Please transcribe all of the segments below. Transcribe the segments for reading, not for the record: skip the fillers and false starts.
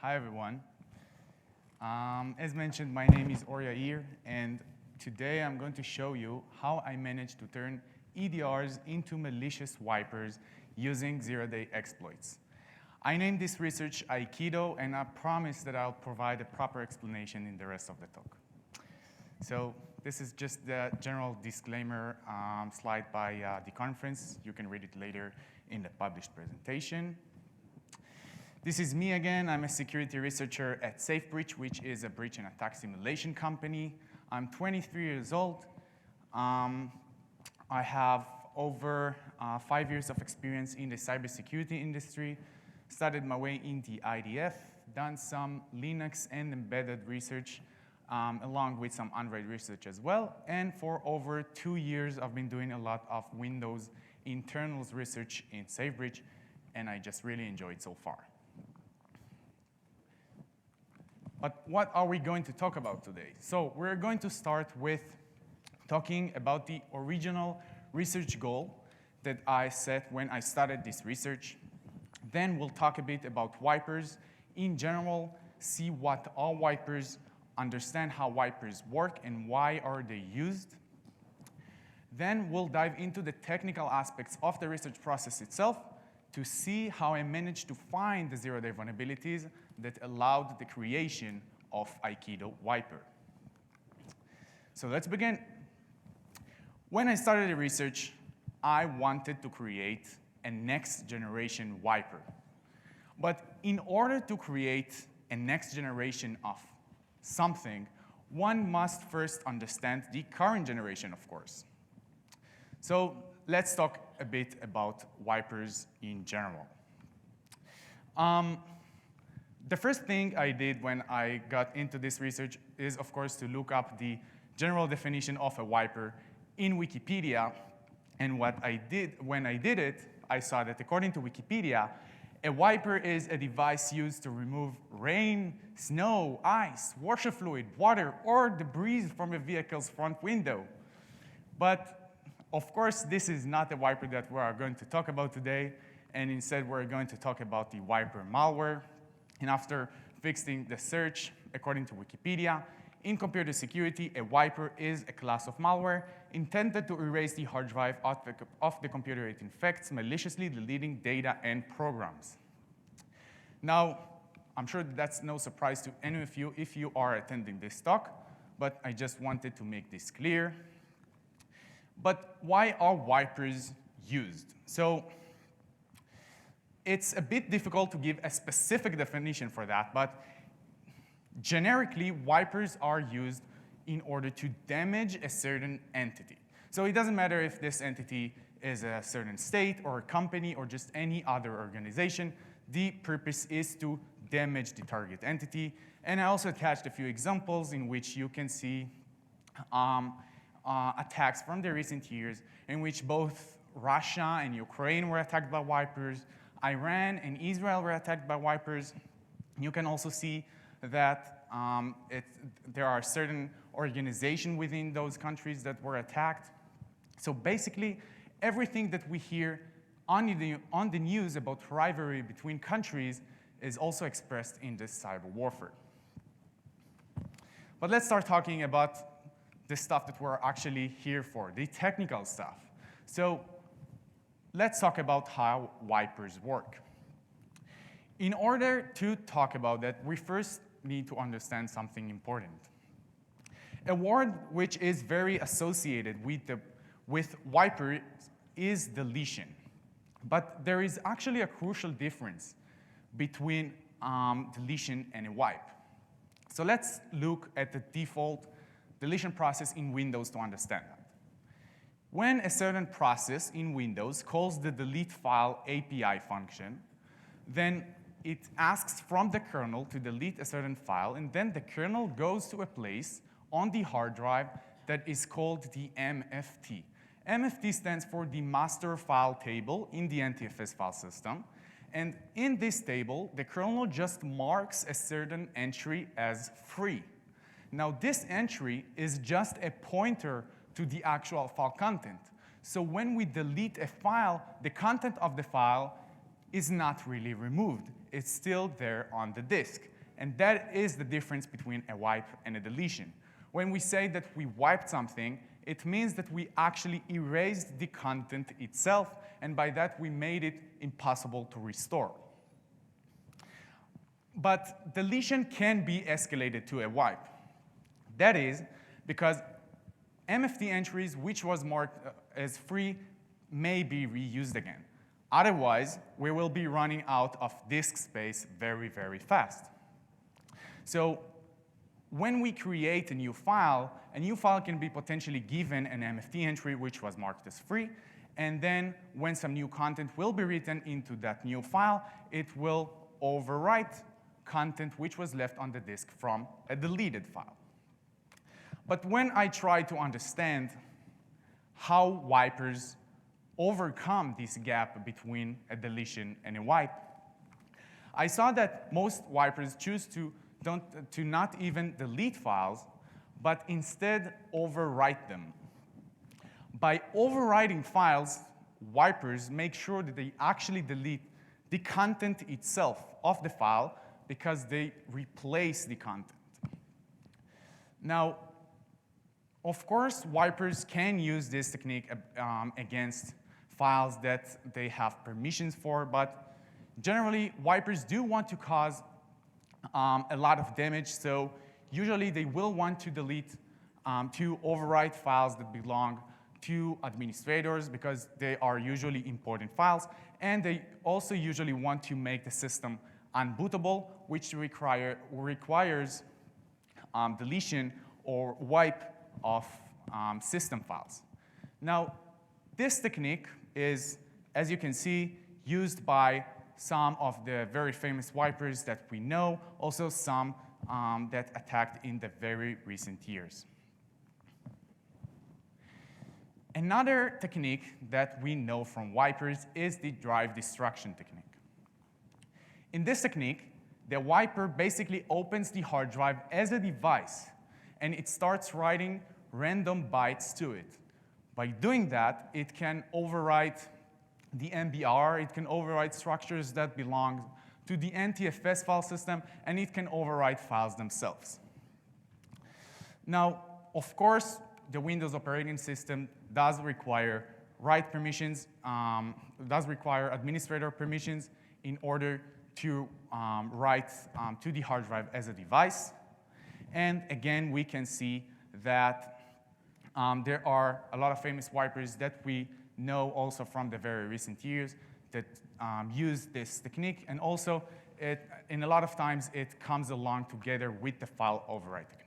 Hi, everyone. As mentioned, my name is Yair, and today I'm going to show you how I managed to turn EDRs into malicious wipers using zero-day exploits. I named this research Aikido, and I promise that I'll provide a proper explanation in the rest of the talk. So this is just the general disclaimer slide by the conference. You can read it later in the published presentation. This is me again. I'm a security researcher at SafeBreach, which is a breach and attack simulation company. I'm 23 years old. I have over 5 years of experience in the cybersecurity industry, studied my way in the IDF, done some Linux and embedded research, along with some Android research as well. And for over 2 years, I've been doing a lot of Windows internals research in SafeBreach, and I just really enjoy it so far. But what are we going to talk about today? So we're going to start with talking about the original research goal that I set when I started this research. Then we'll talk a bit about wipers in general, see what are wipers, understand how wipers work and why are they used. Then we'll dive into the technical aspects of the research process itself to see how I managed to find the zero-day vulnerabilities that allowed the creation of Akido Wiper. So let's begin. When I started the research, I wanted to create a next generation wiper. But in order to create a next generation of something, one must first understand the current generation, of course. So let's talk a bit about wipers in general. The first thing I did when I got into this research is, of course, to look up the general definition of a wiper in Wikipedia. And what I did when I did it, I saw that according to Wikipedia, a wiper is a device used to remove rain, snow, ice, washer fluid, water, or debris from a vehicle's front window. But of course, this is not the wiper that we are going to talk about today, and instead we're going to talk about the wiper malware. And after fixing the search, according to Wikipedia, in computer security, a wiper is a class of malware intended to erase the hard drive of the computer it infects, maliciously deleting data and programs. Now, I'm sure that's no surprise to any of you if you are attending this talk, but I just wanted to make this clear. But why are wipers used? So it's a bit difficult to give a specific definition for that, but generically, wipers are used in order to damage a certain entity. So it doesn't matter if this entity is a certain state or a company or just any other organization. The purpose is to damage the target entity. And I also attached a few examples in which you can see attacks from the recent years in which both Russia and Ukraine were attacked by wipers, Iran and Israel were attacked by wipers. You can also see that there are certain organizations within those countries that were attacked. So basically, everything that we hear on the news about rivalry between countries is also expressed in this cyber warfare. But let's start talking about the stuff that we're actually here for, the technical stuff. So let's talk about how wipers work. In order to talk about that, we first need to understand something important. A word which is very associated with wipers is deletion. But there is actually a crucial difference between deletion and a wipe. So let's look at the default deletion process in Windows to understand that. When a certain process in Windows calls the delete file API function, then it asks from the kernel to delete a certain file, and then the kernel goes to a place on the hard drive that is called the MFT. MFT stands for the master file table in the NTFS file system. And in this table, the kernel just marks a certain entry as free. Now, this entry is just a pointer to the actual file content. So when we delete a file, the content of the file is not really removed. it's still there on the disk. And that is the difference between a wipe and a deletion. When we say that we wiped something, it means that we actually erased the content itself, and by that we made it impossible to restore. But deletion can be escalated to a wipe. That is because MFT entries which was marked as free may be reused again. Otherwise, we will be running out of disk space very, very fast. So when we create a new file can be potentially given an MFT entry which was marked as free, and then when some new content will be written into that new file, it will overwrite content which was left on the disk from a deleted file. But when I try to understand how wipers overcome this gap between a deletion and a wipe, I saw that most wipers choose to not even delete files, but instead overwrite them. By overwriting files, wipers make sure that they actually delete the content itself of the file because they replace the content. Now, of course, wipers can use this technique against files that they have permissions for, but generally, wipers do want to cause a lot of damage, so usually they will want to delete, to overwrite files that belong to administrators because they are usually important files, and they also usually want to make the system unbootable, which requires deletion or wipe of system files. Now, this technique is, as you can see, used by some of the very famous wipers that we know, also some that attacked in the very recent years. Another technique that we know from wipers is the drive destruction technique. In this technique, the wiper basically opens the hard drive as a device, and it starts writing random bytes to it. By doing that, it can overwrite the MBR, it can overwrite structures that belong to the NTFS file system, and it can overwrite files themselves. Now, of course, the Windows operating system does require write permissions, does require administrator permissions in order to write to the hard drive as a device. And again, we can see that there are a lot of famous wipers that we know also from the very recent years that use this technique, and also in a lot of times it comes along together with the file overwrite technique.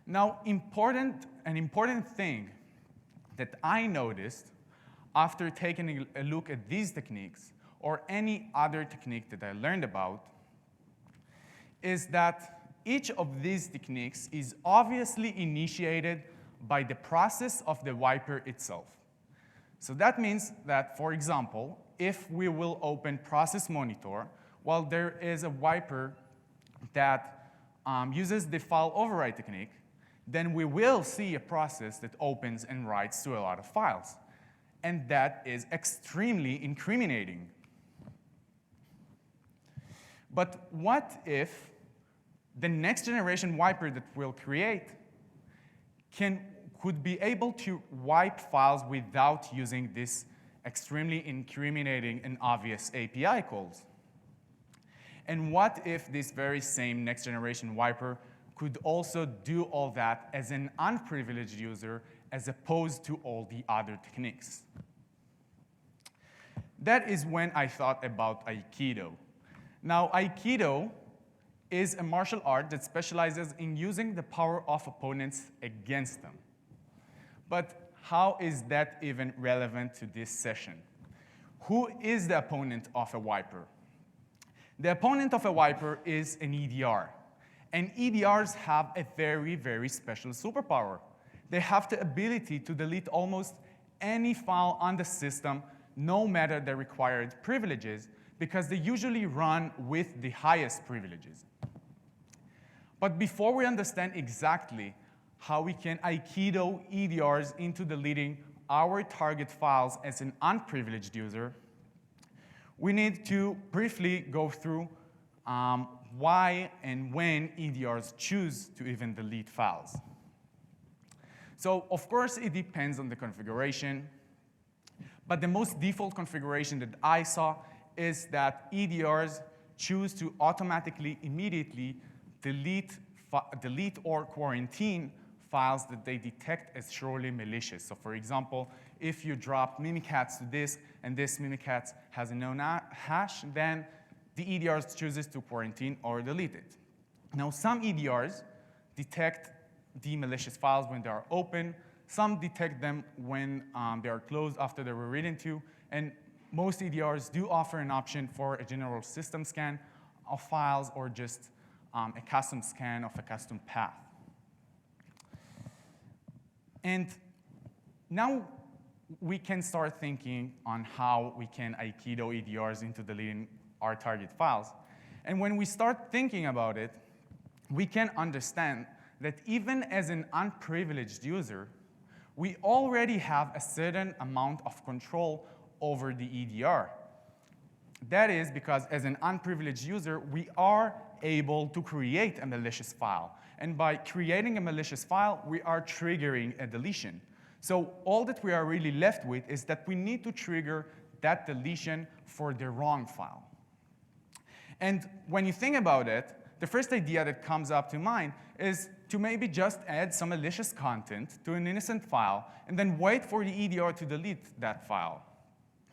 Now, an important thing that I noticed after taking a look at these techniques or any other technique that I learned about is that each of these techniques is obviously initiated by the process of the wiper itself. So that means that, for example, if we will open process monitor, while there is a wiper that uses the file overwrite technique, then we will see a process that opens and writes to a lot of files. And that is extremely incriminating. But what if the next generation wiper that we'll create could be able to wipe files without using this extremely incriminating and obvious API calls? And what if this very same next generation wiper could also do all that as an unprivileged user as opposed to all the other techniques? That is when I thought about Aikido. Now, Aikido is a martial art that specializes in using the power of opponents against them. But how is that even relevant to this session? Who is the opponent of a wiper? The opponent of a wiper is an EDR. And EDRs have a very, very special superpower. They have the ability to delete almost any file on the system, no matter the required privileges, because they usually run with the highest privileges. But before we understand exactly how we can Aikido EDRs into deleting our target files as an unprivileged user, we need to briefly go through why and when EDRs choose to even delete files. So of course, it depends on the configuration. But the most default configuration that I saw is that EDRs choose to automatically, immediately delete or quarantine files that they detect as surely malicious. So for example, if you drop Mimikatz to disk and this Mimikatz has a known hash, then the EDRs chooses to quarantine or delete it. Now, some EDRs detect the malicious files when they are open. Some detect them when they are closed after they were written to. And most EDRs do offer an option for a general system scan of files or just a custom scan of a custom path. And now we can start thinking on how we can Aikido EDRs into deleting our target files. And when we start thinking about it, we can understand that even as an unprivileged user, we already have a certain amount of control over the EDR. That is because as an unprivileged user, we are able to create a malicious file. And by creating a malicious file, we are triggering a deletion. So all that we are really left with is that we need to trigger that deletion for the wrong file. And when you think about it, the first idea that comes up to mind is to maybe just add some malicious content to an innocent file and then wait for the EDR to delete that file.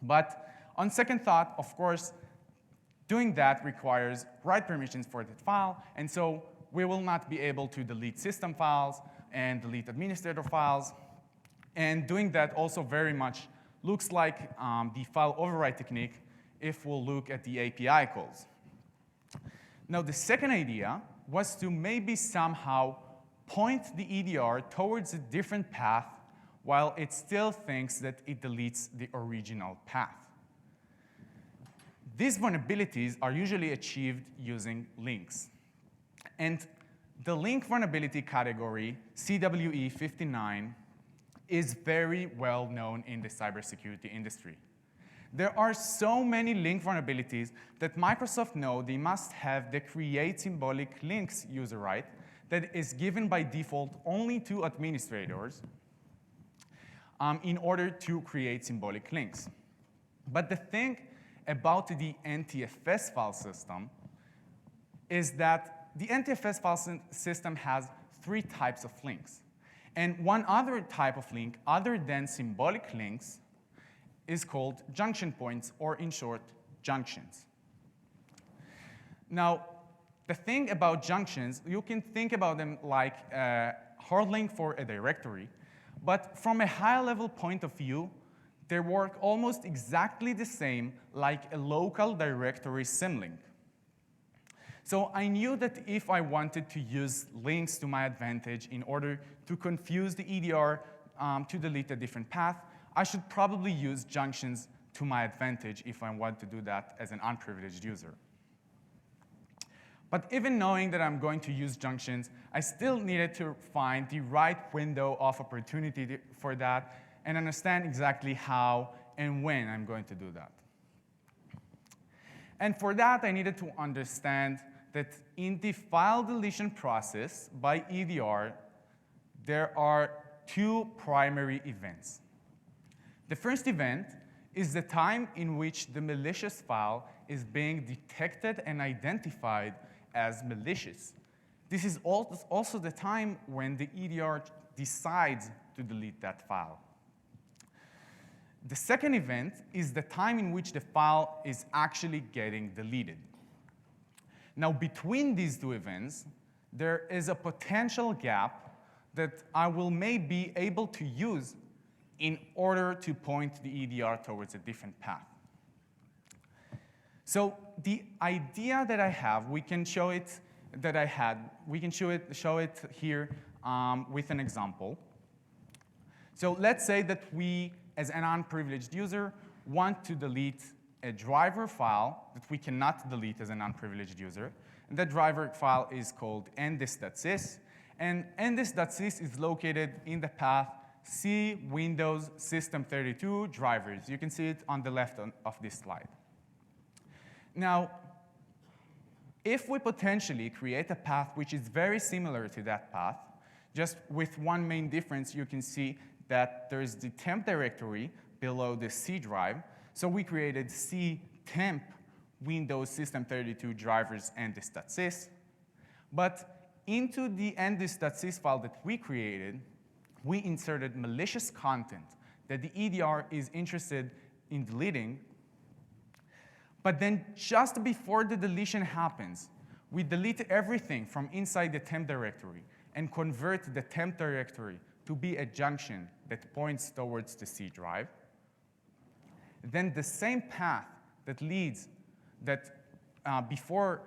But on second thought, of course, doing that requires write permissions for that file, and so we will not be able to delete system files and delete administrator files. And doing that also very much looks like the file overwrite technique if we'll look at the API calls. Now, the second idea was to maybe somehow point the EDR towards a different path while it still thinks that it deletes the original path. These vulnerabilities are usually achieved using links. And the link vulnerability category, CWE 59, is very well known in the cybersecurity industry. There are so many link vulnerabilities that Microsoft know they must have the create symbolic links user right that is given by default only to administrators in order to create symbolic links. But the thing about the NTFS file system is that the NTFS file system has 3 types of links. And one other type of link, other than symbolic links, is called junction points, or in short, junctions. Now, the thing about junctions, you can think about them like a hard link for a directory, but from a high-level point of view, they work almost exactly the same like a local directory symlink. So I knew that if I wanted to use links to my advantage in order to confuse the EDR to delete a different path, I should probably use junctions to my advantage if I want to do that as an unprivileged user. But even knowing that I'm going to use junctions, I still needed to find the right window of opportunity for that and understand exactly how and when I'm going to do that. And for that, I needed to understand that in the file deletion process by EDR, there are 2 primary events. The first event is the time in which the malicious file is being detected and identified as malicious. This is also the time when the EDR decides to delete that file. The second event is the time in which the file is actually getting deleted. Now, between these 2 events, there is a potential gap that I will maybe able to use in order to point the EDR towards a different path. So the idea that I have, we can show it that I had, we can show it here with an example. So let's say that we, as an unprivileged user, want to delete a driver file that we cannot delete as an unprivileged user. And that driver file is called ndis.sys. And ndis.sys is located in the path C Windows System 32 drivers. You can see it on the left of this slide. Now, if we potentially create a path which is very similar to that path, just with one main difference, you can see that there's the temp directory below the C drive. So we created C temp Windows System32 drivers and.sys. But into the and.sys file that we created, we inserted malicious content that the EDR is interested in deleting. But then just before the deletion happens, we delete everything from inside the temp directory and convert the temp directory to be a junction that points towards the C drive. Then the same path that leads, before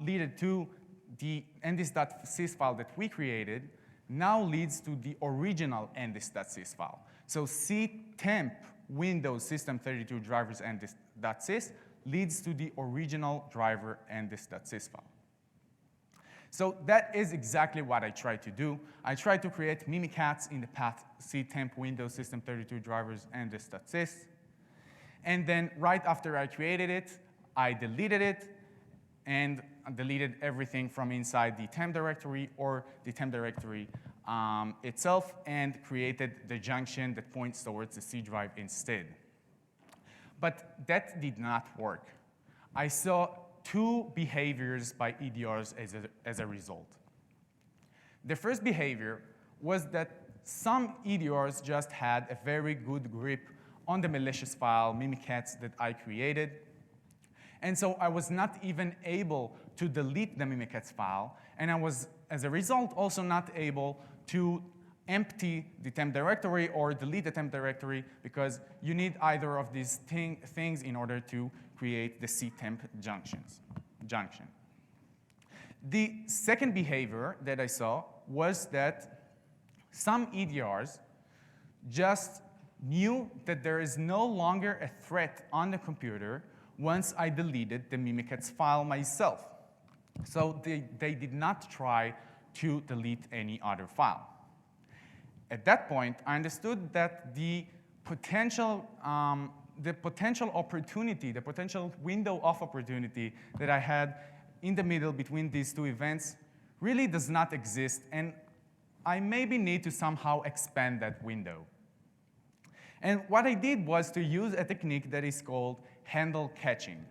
leaded to the ndis.sys file that we created, now leads to the original ndis.sys file. So ctemp Windows System32 drivers and.sys leads to the original driver and.sys file. So that is exactly what I tried to do. I tried to create mimikatz in the path ctemp Windows System32 drivers and.sys. And then right after I created it, I deleted it and deleted everything from inside the temp directory or the temp directory itself and created the junction that points towards the C drive instead. But that did not work. I saw two behaviors by EDRs as a result. The first behavior was that some EDRs just had a very good grip on the malicious file mimikatz that I created. And so I was not even able to delete the mimikatz file, and I was, as a result, also not able to empty the temp directory or delete the temp directory, because you need either of these things in order to create the ctemp junction. The second behavior that I saw was that some EDRs just knew that there is no longer a threat on the computer once I deleted the mimikatz file myself. So they did not try to delete any other file. At that point, I understood that the potential opportunity, the potential window of opportunity that I had in the middle between these two events really does not exist, and I maybe need to somehow expand that window. And what I did was to use a technique that is called handle catching.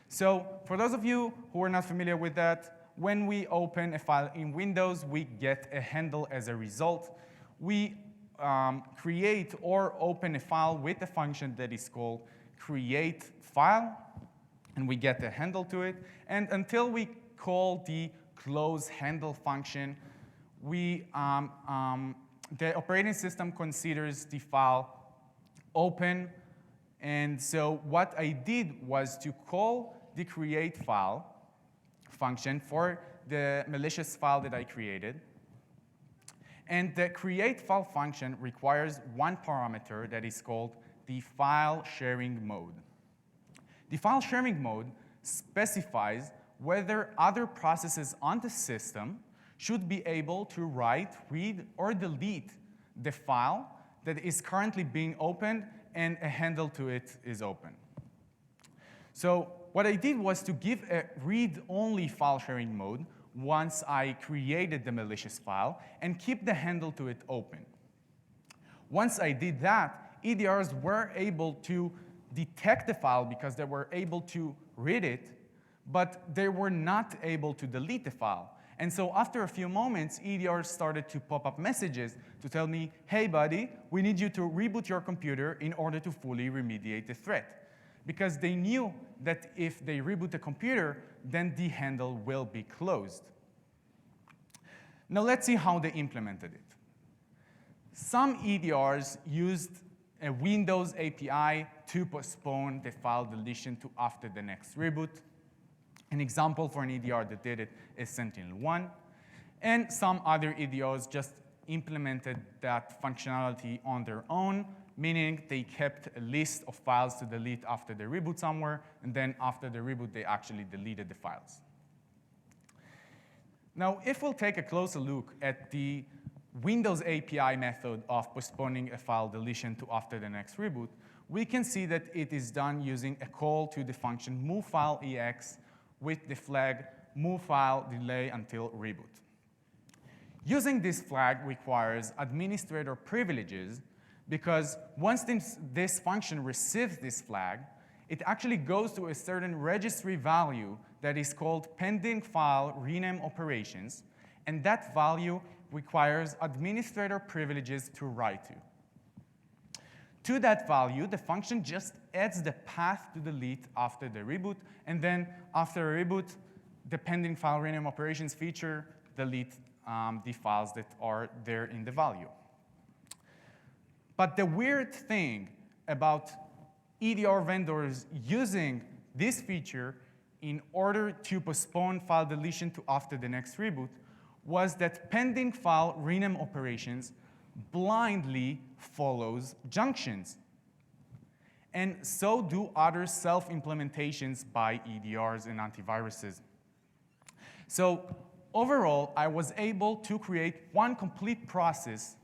So for those of you who are not familiar with that, when we open a file in Windows, we get a handle as a result. We create or open a file with a function that is called create file, and we get a handle to it. And until we call the close handle function, the operating system considers the file open. And so what I did was to call the create file function for the malicious file that I created. And the create file function requires one parameter that is called the file sharing mode. The file sharing mode specifies whether other processes on the system should be able to write, read, or delete the file that is currently being opened and a handle to it is open. So what I did was to give a read-only file sharing mode once I created the malicious file and keep the handle to it open. Once I did that, EDRs were able to detect the file because they were able to read it, but they were not able to delete the file. And so after a few moments, EDRs started to pop up messages to tell me, hey buddy, we need you to reboot your computer in order to fully remediate the threat. Because they knew that if they reboot the computer, then the handle will be closed. Now let's see how they implemented it. Some EDRs used a Windows API to postpone the file deletion to after the next reboot. An example for an EDR that did it is Sentinel-1. And some other EDRs just implemented that functionality on their own, meaning they kept a list of files to delete after the reboot somewhere, and then after the reboot, they actually deleted the files. Now, if we'll take a closer look at the Windows API method of postponing a file deletion to after the next reboot, we can see that it is done using a call to the function moveFileEx with the flag moveFileDelay until reboot. Using this flag requires administrator privileges because once this function receives this flag, it actually goes to a certain registry value that is called pending file rename operations, and that value requires administrator privileges to write to. To that value, the function just adds the path to delete after the reboot, and then after a reboot, the pending file rename operations feature delete the files that are there in the value. But the weird thing about EDR vendors using this feature in order to postpone file deletion to after the next reboot was that pending file rename operations blindly follows junctions. And so do other self-implementations by EDRs and antiviruses. So overall, I was able to create one complete process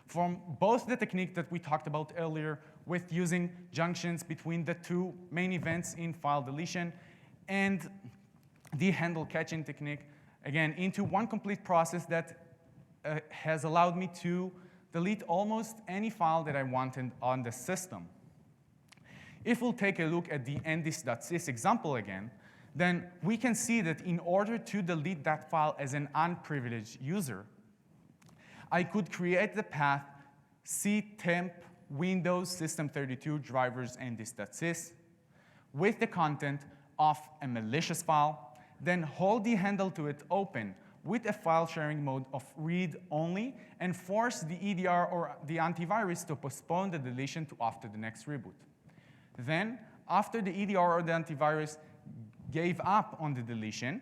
from both the technique that we talked about earlier with using junctions between the two main events in file deletion and the handle catching technique, again, into one complete process that has allowed me to delete almost any file that I wanted on the system. If we'll take a look at the ndis.sys example again, then we can see that in order to delete that file as an unprivileged user, I could create the path ctemp Windows System32 drivers ndis.sys with the content of a malicious file, then hold the handle to it open with a file sharing mode of read only, and force the EDR or the antivirus to postpone the deletion to after the next reboot. Then, after the EDR or the antivirus gave up on the deletion,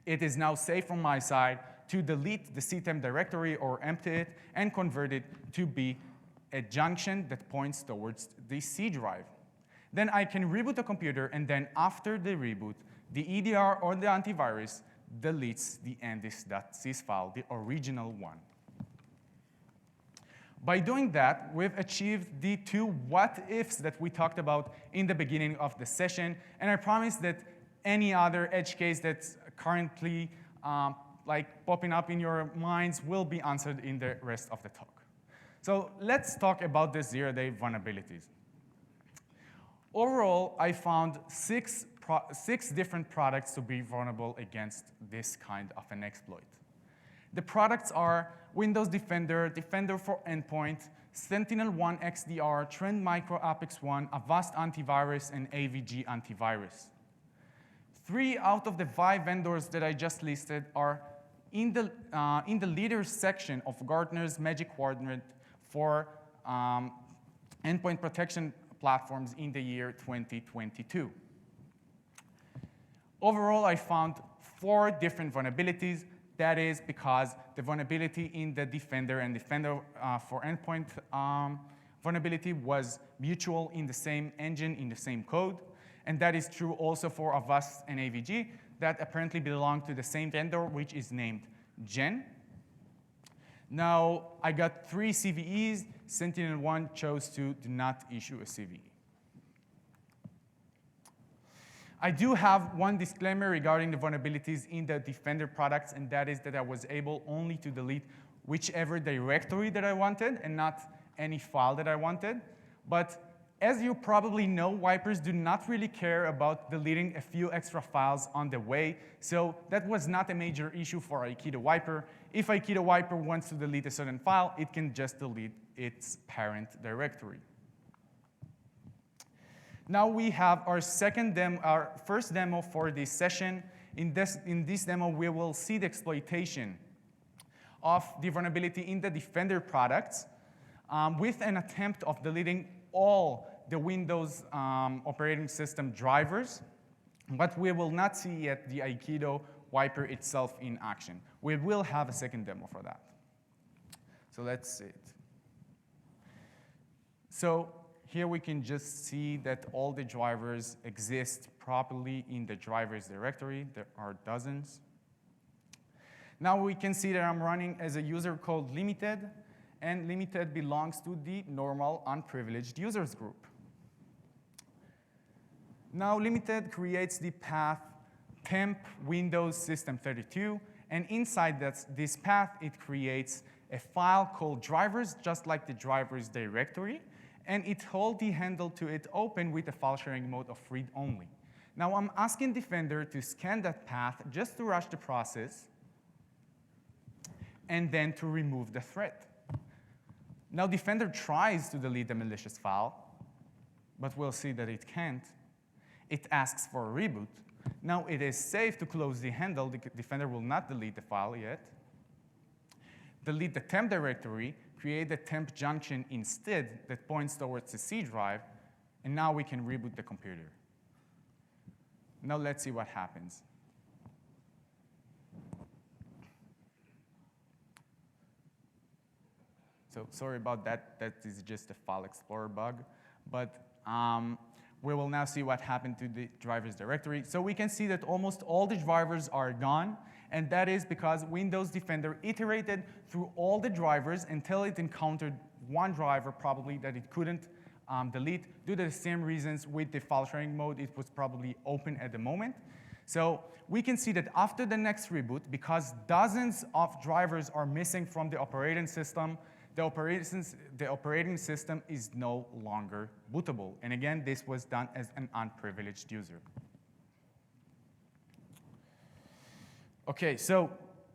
it is now safe from my side to delete the ctemp directory or empty it and convert it to be a junction that points towards the C drive. Then I can reboot the computer, and then after the reboot, the EDR or the antivirus deletes the ndis.sys file, the original one. By doing that, we've achieved the two what-ifs that we talked about in the beginning of the session, and I promise that any other edge case that's currently popping up in your minds will be answered in the rest of the talk. So let's talk about the zero-day vulnerabilities. Overall, I found six different products to be vulnerable against this kind of an exploit. The products are Windows Defender, Defender for Endpoint, Sentinel-1 XDR, Trend Micro Apex One, Avast Antivirus, and AVG Antivirus. 3 out of the 5 vendors that I just listed are in the leaders section of Gartner's Magic Quadrant for endpoint protection platforms in the year 2022. Overall, I found 4 different vulnerabilities. That is because the vulnerability in the Defender and Defender for Endpoint vulnerability was mutual in the same engine, in the same code. And that is true also for Avast and AVG that apparently belong to the same vendor, which is named Gen. Now, I got 3 CVEs. Sentinel-1 chose to do not issue a CVE. I do have one disclaimer regarding the vulnerabilities in the Defender products, and that is that I was able only to delete whichever directory that I wanted and not any file that I wanted. But as you probably know, wipers do not really care about deleting a few extra files on the way, so that was not a major issue for Akido Wiper. If Akido Wiper wants to delete a certain file, it can just delete its parent directory. Now we have our first demo for this session. In this demo, we will see the exploitation of the vulnerability in the Defender products with an attempt of deleting all the Windows operating system drivers, but we will not see yet the Akido Wiper itself in action. We will have a second demo for that. So let's see it. So here we can just see that all the drivers exist properly in the drivers directory. There are dozens. Now we can see that I'm running as a user code limited, and limited belongs to the normal unprivileged users group. Now limited creates the path temp Windows System 32, and inside this path, it creates a file called drivers, just like the drivers directory, and it holds the handle to it open with a file sharing mode of read only. Now I'm asking Defender to scan that path just to rush the process, and then to remove the threat. Now Defender tries to delete the malicious file, but we'll see that it can't. It asks for a reboot. Now it is safe to close the handle. The Defender will not delete the file yet. Delete the temp directory, create the temp junction instead that points towards the C drive, and now we can reboot the computer. Now let's see what happens. So sorry about that. That is just a File Explorer bug. But we will now see what happened to the drivers directory. So we can see that almost all the drivers are gone. And that is because Windows Defender iterated through all the drivers until it encountered one driver, probably, that it couldn't delete. Due to the same reasons with the file sharing mode, it was probably open at the moment. So we can see that after the next reboot, because dozens of drivers are missing from the operating system, the operating system is no longer bootable. And again, this was done as an unprivileged user. OK, so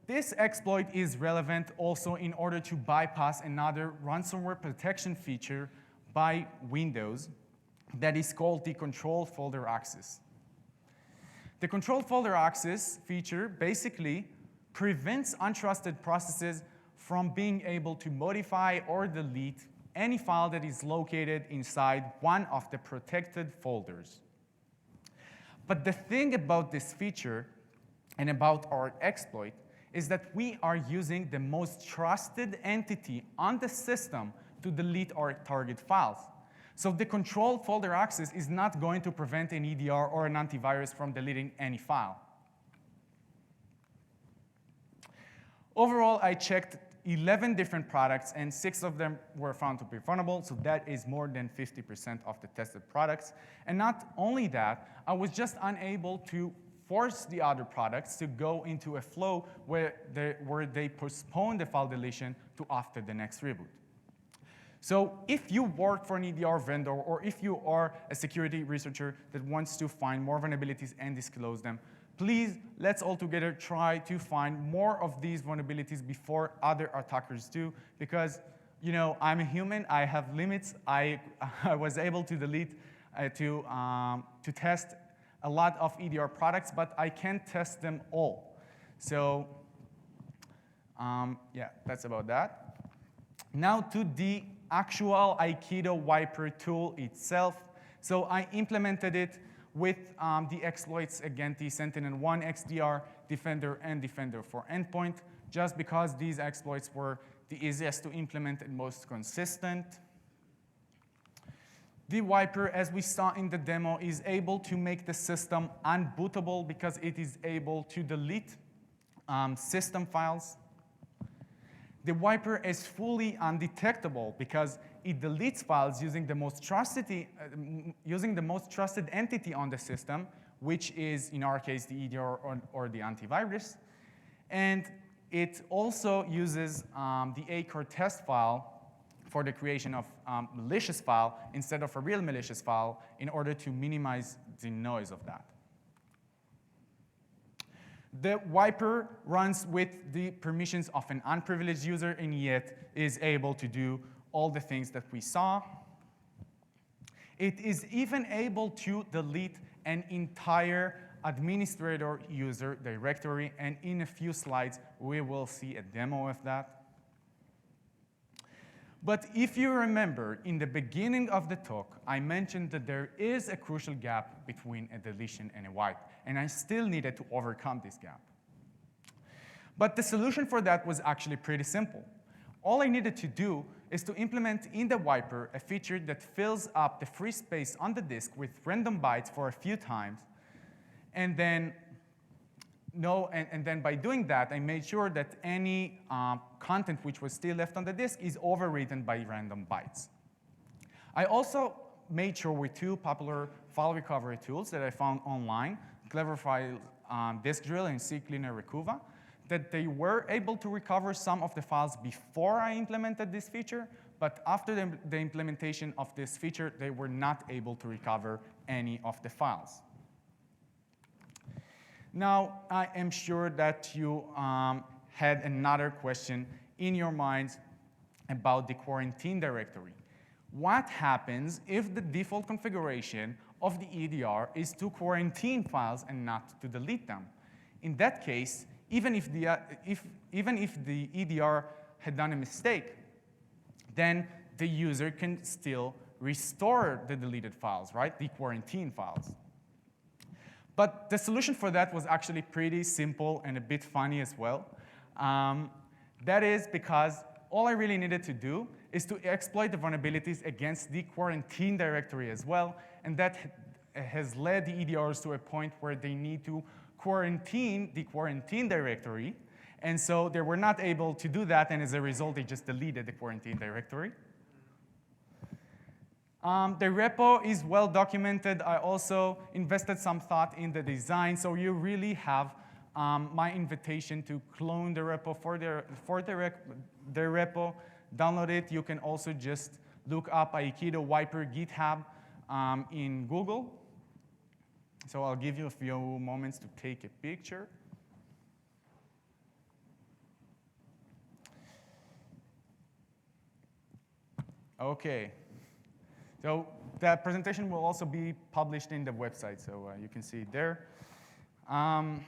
this exploit is relevant also in order to bypass another ransomware protection feature by Windows that is called the control folder access. The control folder access feature basically prevents untrusted processes from being able to modify or delete any file that is located inside one of the protected folders. But the thing about this feature and about our exploit is that we are using the most trusted entity on the system to delete our target files. So the control folder access is not going to prevent an EDR or an antivirus from deleting any file. Overall, I checked 11 different products, and 6 of them were found to be vulnerable, so that is more than 50% of the tested products. And not only that, I was just unable to force the other products to go into a flow where they postpone the file deletion to after the next reboot. So if you work for an EDR vendor, or if you are a security researcher that wants to find more vulnerabilities and disclose them, please, let's all together try to find more of these vulnerabilities before other attackers do, because I'm a human, I have limits. I was able to delete, to test a lot of EDR products, but I can't test them all. So yeah, that's about that. Now to the actual Akido Wiper tool itself. So I implemented it with the exploits against the Sentinel-1 XDR, Defender, and Defender for Endpoint, just because these exploits were the easiest to implement and most consistent. The Wiper, as we saw in the demo, is able to make the system unbootable because it is able to delete system files. The Wiper is fully undetectable because it deletes files using the most trusted entity on the system, which is, in our case, the EDR or the antivirus. And it also uses the ACOR test file for the creation of malicious file instead of a real malicious file in order to minimize the noise of that. The Wiper runs with the permissions of an unprivileged user and yet is able to do all the things that we saw. It is even able to delete an entire administrator user directory, and in a few slides we will see a demo of that. But if you remember, in the beginning of the talk, I mentioned that there is a crucial gap between a deletion and a wipe, and I still needed to overcome this gap. But the solution for that was actually pretty simple. All I needed to do is to implement in the Wiper a feature that fills up the free space on the disk with random bytes for a few times, and then and then by doing that, I made sure that any content which was still left on the disk is overwritten by random bytes. I also made sure with two popular file recovery tools that I found online, Cleverfile Disk Drill and CCleaner Recuva, that they were able to recover some of the files before I implemented this feature, but after the implementation of this feature, they were not able to recover any of the files. Now, I am sure that you had another question in your minds about the quarantine directory. What happens if the default configuration of the EDR is to quarantine files and not to delete them? In that case, even if the EDR had done a mistake, then the user can still restore the deleted files, right? The quarantine files. But the solution for that was actually pretty simple and a bit funny as well. That is because all I really needed to do is to exploit the vulnerabilities against the quarantine directory as well, and that has led the EDRs to a point where they need to quarantine the quarantine directory, and so they were not able to do that, and as a result, they just deleted the quarantine directory. The repo is well documented. I also invested some thought in the design, so you really have my invitation to clone the repo for the repo, download it. You can also just look up Akido Wiper GitHub in Google. So I'll give you a few moments to take a picture. Okay. So that presentation will also be published in the website, so you can see it there. And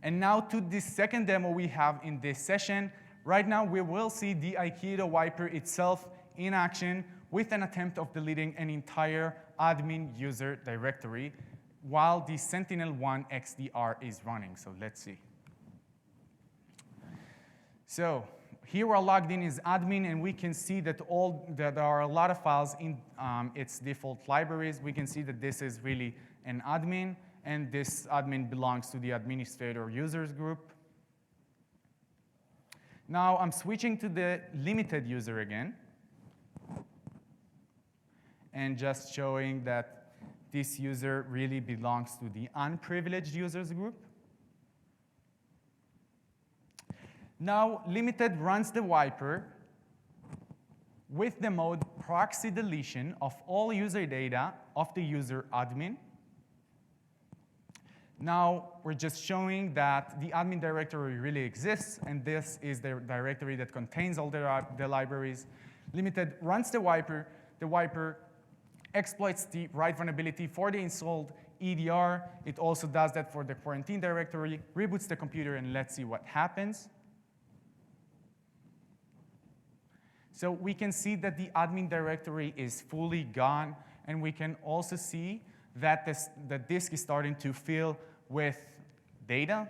now to the second demo we have in this session. Right now we will see the Akido Wiper itself in action with an attempt of deleting an entire admin user directory while the Sentinel-1 XDR is running. So let's see. So here we're logged in as admin, and we can see that there are a lot of files in its default libraries. We can see that this is really an admin, and this admin belongs to the administrator users group. Now I'm switching to the limited user again, and just showing that this user really belongs to the unprivileged users group. Now, limited runs the wiper with the mode proxy deletion of all user data of the user admin. Now, we're just showing that the admin directory really exists, and this is the directory that contains all the libraries. Limited runs the wiper exploits the write vulnerability for the installed EDR. It also does that for the quarantine directory, reboots the computer, and let's see what happens. So we can see that the admin directory is fully gone, and we can also see that the disk is starting to fill with data.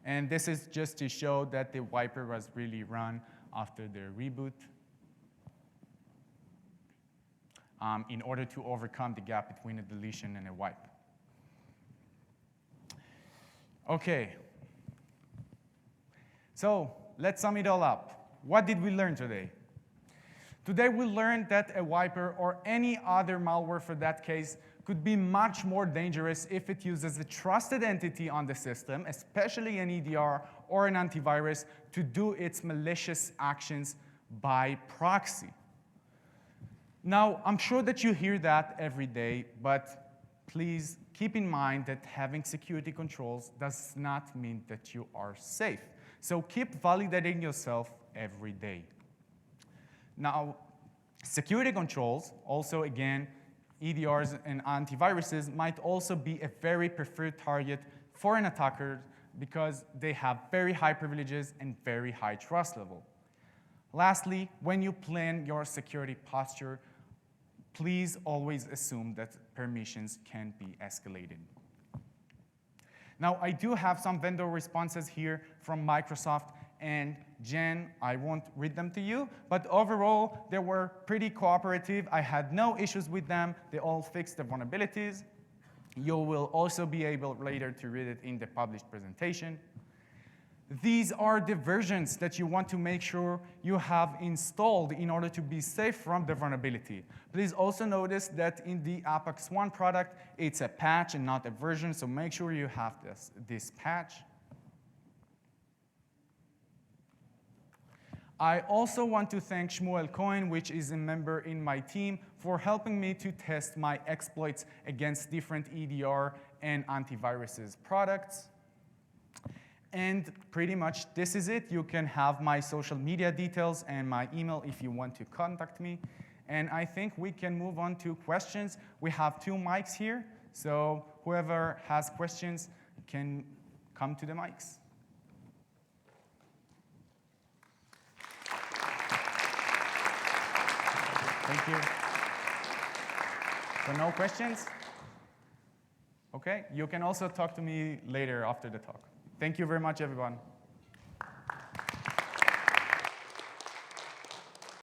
And this is just to show that the wiper was really run after the reboot in order to overcome the gap between a deletion and a wipe. Okay. So let's sum it all up. What did we learn today? Today we learned that a wiper or any other malware for that case could be much more dangerous if it uses a trusted entity on the system, especially an EDR or an antivirus, to do its malicious actions by proxy. Now, I'm sure that you hear that every day, but please keep in mind that having security controls does not mean that you are safe. So keep validating yourself every day. Now, security controls, also again, EDRs and antiviruses might also be a very preferred target for an attacker because they have very high privileges and very high trust level. Lastly, when you plan your security posture, please always assume that permissions can be escalated. Now, I do have some vendor responses here from Microsoft and Jen. I won't read them to you, but overall, they were pretty cooperative. I had no issues with them. They all fixed the vulnerabilities. You will also be able later to read it in the published presentation. These are the versions that you want to make sure you have installed in order to be safe from the vulnerability. Please also notice that in the Apex 1 product, it's a patch and not a version, so make sure you have this patch. I also want to thank Shmuel Cohen, which is a member in my team, for helping me to test my exploits against different EDR and antiviruses products. And pretty much this is it. You can have my social media details and my email if you want to contact me. And I think we can move on to questions. We have 2 mics here, so whoever has questions can come to the mics. Thank you. So no questions? Okay, you can also talk to me later after the talk. Thank you very much, everyone.